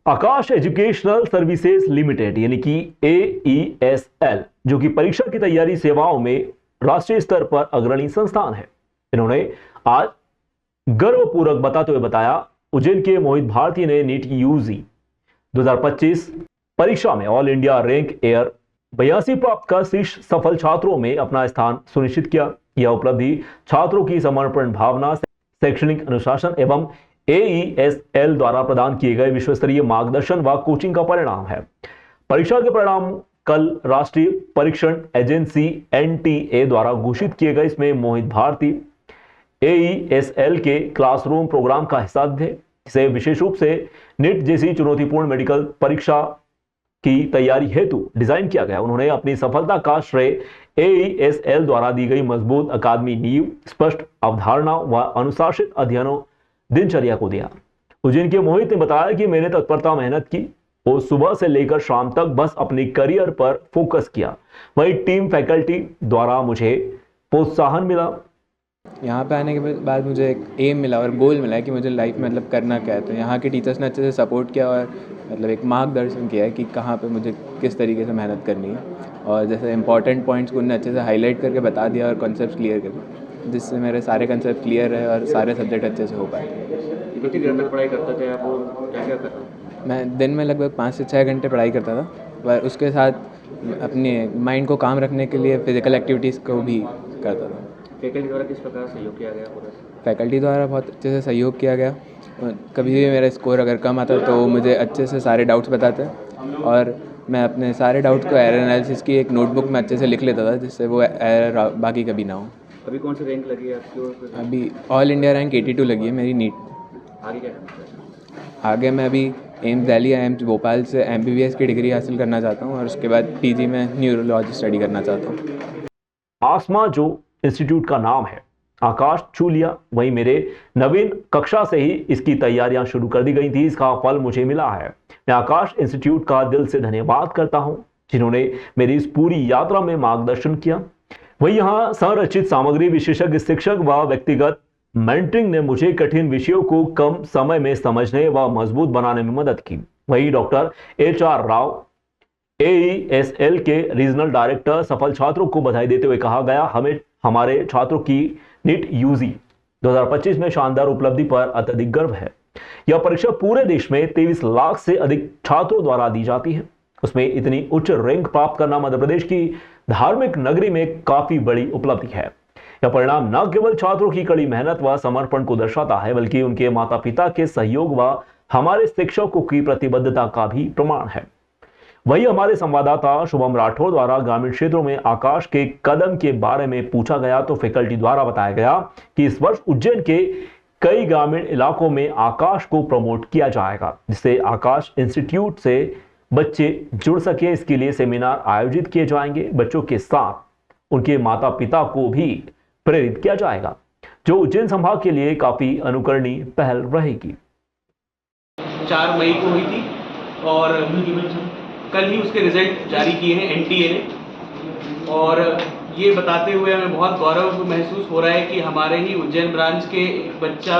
आकाश educational services limited यानी कि AESL, जो कि परीक्षा की तैयारी सेवाओं में राष्ट्रीय स्तर पर अग्रणी संस्थान है, इन्होंने आज गर्वपूर्वक बताते हुए बताया, उज्जैन के मोहित भारती ने नीट यूजी 2025 परीक्षा में ऑल इंडिया रैंक एयर 82 प्राप्त कर शीर्ष सफल छात्रों में अपना स्थान सुनिश्चित किया। यह उपलब्धि छात्रों की समर्पण भावना, शैक्षणिक अनुशासन एवं AESL द्वारा प्रदान किए गए विश्वस्तरीय मार्गदर्शन व कोचिंग का परिणाम है। परीक्षा के परिणाम कल राष्ट्रीय परीक्षण एजेंसी NTA द्वारा घोषित किए गए। इसमें मोहित भारती AESL के क्लासरूम प्रोग्राम का हिस्सा थे, जिसे विशेष रूप से नीट जैसी चुनौतीपूर्ण मेडिकल परीक्षा की तैयारी हेतु डिजाइन किया गया। उन्होंने अपनी सफलता का श्रेय AESL द्वारा दी गई मजबूत अकादमी नींव, स्पष्ट अवधारणा व अनुशासित अध्ययनों दिनचर्या को दिया। उज्जैन के मोहित ने बताया कि मैंने तत्परता मेहनत की और सुबह से लेकर शाम तक बस अपनी करियर पर फोकस किया। वही टीम फैकल्टी द्वारा मुझे प्रोत्साहन मिला। यहाँ पे आने के बाद मुझे एक एम मिला और गोल मिला है कि मुझे लाइफ में मतलब करना क्या है। तो यहाँ के टीचर्स ने अच्छे से सपोर्ट किया और मतलब एक मार्गदर्शन किया है कि कहाँ पे मुझे किस तरीके से मेहनत करनी है, और जैसे इंपॉर्टेंट पॉइंट्स को उन्होंने अच्छे से हाईलाइट करके बता दिया और कॉन्सेप्ट क्लियर कर दिया, जिससे मेरे सारे कॉन्सेप्ट क्लियर है और सारे सब्जेक्ट अच्छे से हो पाए। कितनी देर तक पढ़ाई करते थे आप और क्या क्या करते? मैं दिन में लगभग 5 से 6 घंटे पढ़ाई करता था, पर उसके साथ अपने माइंड को काम रखने के लिए फिजिकल एक्टिविटीज़ को भी करता था। फैकल्टी द्वारा किस प्रकार सहयोग किया गया पूरा? फैकल्टी द्वारा बहुत अच्छे से सहयोग किया गया। कभी भी मेरा स्कोर अगर कम आता तो मुझे अच्छे से सारे डाउट्स बताते, और मैं अपने सारे डाउट्स को एरर एनालिसिस की एक नोटबुक में अच्छे से लिख लेता था, जिससे वो एरर बाकी कभी ना हो। अभी कौन सी रैंक लगी है आपकी? अभी ऑल इंडिया रैंक 82 लगी है मेरी नीट। आगे क्या करना चाहिए? आगे मैं अभी एम्स दिल्ली या एम्स भोपाल से MBBS की डिग्री हासिल करना चाहता हूँ, और उसके बाद PG में न्यूरोलॉजी स्टडी करना चाहता हूँ। आसमा जो इंस्टीट्यूट का नाम है, आकाश छू लिया। वहीं मेरे नवीन कक्षा से ही इसकी तैयारियां शुरू कर दी गई थी। इसका फल मुझे मिला है। मैं आकाश इंस्टीट्यूट का दिल से धन्यवाद करता हूं, जिन्होंने मेरी इस पूरी यात्रा में मार्गदर्शन किया। वहीं यहां संरचित सामग्री, विशेषज्ञ शिक्षक व व्यक्तिगत मेंटरिंग ने मुझे कठिन विषयों को कम समय में समझने व मजबूत बनाने में मदद की। वहीं डॉक्टर HR राव AESL के रीजनल डायरेक्टर सफल छात्रों को बधाई देते हुए कहा गया, हमें हमारे छात्रों की नीट यूजी 2025 में शानदार उपलब्धि पर अत्यधिक गर्व है। यह परीक्षा पूरे देश में 23 लाख से अधिक छात्रों द्वारा दी जाती है। उसमें इतनी उच्च रैंक प्राप्त करना मध्य प्रदेश की धार्मिक नगरी में काफी बड़ी उपलब्धि है। यह परिणाम न केवल छात्रों की कड़ी मेहनत व समर्पण को दर्शाता है, बल्कि उनके माता पिता के सहयोग व हमारे शिक्षकों की प्रतिबद्धता का भी प्रमाण है। वही हमारे संवाददाता शुभम राठौर द्वारा ग्रामीण क्षेत्रों में आकाश के कदम के बारे में पूछा गया तो फैकल्टी द्वारा बताया गया कि इस वर्ष उज्जैन के कई ग्रामीण इलाकों में आकाश को प्रमोट किया जाएगा, जिससे आकाश इंस्टीट्यूट से बच्चे जुड़ सके। इसके लिए सेमिनार आयोजित किए जाएंगे। बच्चों के साथ उनके माता पिता को भी प्रेरित किया जाएगा, जो उज्जैन संभाग के लिए काफी अनुकरणीय पहल रहेगी। 4 मई को हुई थी और कल ही उसके रिजल्ट जारी किए हैं NTA ने, और ये बताते हुए हमें बहुत गौरव महसूस हो रहा है कि हमारे ही उज्जैन ब्रांच के एक बच्चा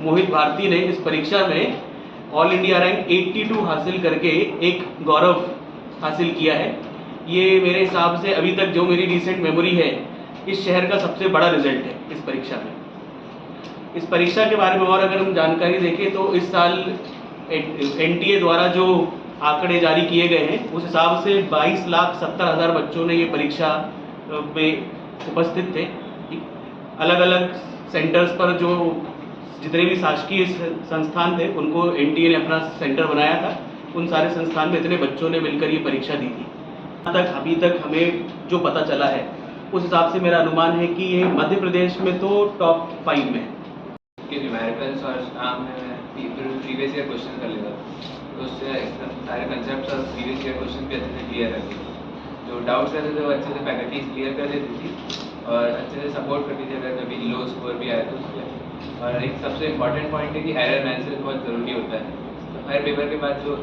मोहित भारती ने इस परीक्षा में ऑल इंडिया रैंक 82 हासिल करके एक गौरव हासिल किया है। ये मेरे हिसाब से अभी तक जो मेरी रिसेंट मेमोरी है, इस शहर का सबसे बड़ा रिजल्ट है इस परीक्षा में। इस परीक्षा के बारे में और अगर हम जानकारी देखें तो इस साल NTA द्वारा जो आंकड़े जारी किए गए हैं, उस हिसाब से 22,70,000 बच्चों ने ये परीक्षा में उपस्थित थे। अलग अलग सेंटर्स पर जो जितने भी शासकीय संस्थान थे, उनको NTA ने अपना सेंटर बनाया था। उन सारे संस्थान में इतने बच्चों ने मिलकर ये परीक्षा दी थी। अभी तक हमें जो पता चला है, उस हिसाब से मेरा अनुमान है कि ये मध्य प्रदेश में तो टॉप 5 में है। न्यूमेरिकल्स और आम प्रीवियस ईयर क्वेश्चन कर लेगा तो उससे सारे कंसेप्ट और प्रीवियस ईयर क्वेश्चन भी अच्छे से क्लियर रहते थे। जो डाउट्स रहते थे वो अच्छे से फैकल्टीज क्लियर कर देती थी और अच्छे से सपोर्ट करती थी अगर कभी लो स्कोर भी आया तो उसमें। और एक सबसे इम्पॉर्टेंट पॉइंट है कि एरर एनालिसिस बहुत ज़रूरी होता है। तो हर पेपर के बाद जो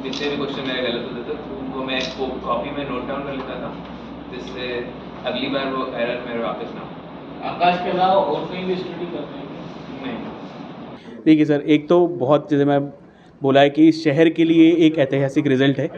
जितने भी क्वेश्चन मेरे गलत होते थे उनको मैं कॉपी में नोट डाउन कर लेता था, जिससे अगली बार वो एरर मेरे वापस ना हो। आकाश के अलावा और कहीं भी स्टडी करते हैं? नहीं। देखिए सर, एक तो बहुत जैसे मैं बोला है कि इस शहर के लिए एक ऐतिहासिक रिज़ल्ट है।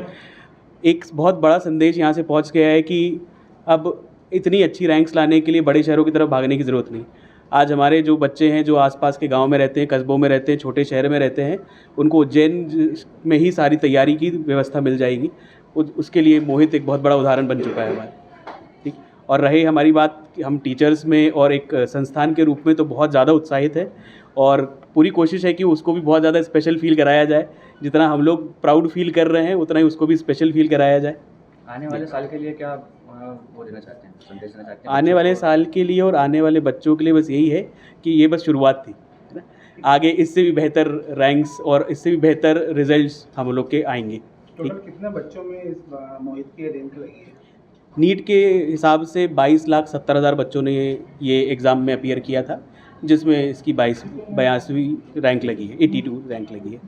एक बहुत बड़ा संदेश यहाँ से पहुँच गया है कि अब इतनी अच्छी रैंक्स लाने के लिए बड़े शहरों की तरफ भागने की ज़रूरत नहीं। आज हमारे जो बच्चे हैं जो आसपास के गांव में रहते हैं, कस्बों में रहते हैं, छोटे शहर में रहते हैं, उनको उज्जैन में ही सारी तैयारी की व्यवस्था मिल जाएगी। उसके लिए मोहित एक बहुत बड़ा उदाहरण बन चुका है हमारा। ठीक। और रहे हमारी बात कि हम टीचर्स में और एक संस्थान के रूप में तो बहुत ज़्यादा उत्साहित है और पूरी कोशिश है कि उसको भी बहुत ज़्यादा स्पेशल फील कराया जाए। जितना हम लोग प्राउड फील कर रहे हैं उतना ही उसको भी स्पेशल फील कराया जाए। आने वाले साल के लिए क्या वो देना चाहते हैं, संदेश देना चाहते हैं? आने वाले साल के लिए और आने वाले बच्चों के लिए बस यही है कि ये बस शुरुआत थी, है ना। आगे इससे भी बेहतर रैंक्स और इससे भी बेहतर रिजल्ट्स हम लोग के आएंगे। टोटल कितने बच्चों में इस मोहित की रैंक लगी है? नीट के हिसाब से 22,70,000 बच्चों ने ये एग्ज़ाम में अपीयर किया था, जिसमें इसकी 82वीं रैंक लगी है, 82 रैंक लगी है।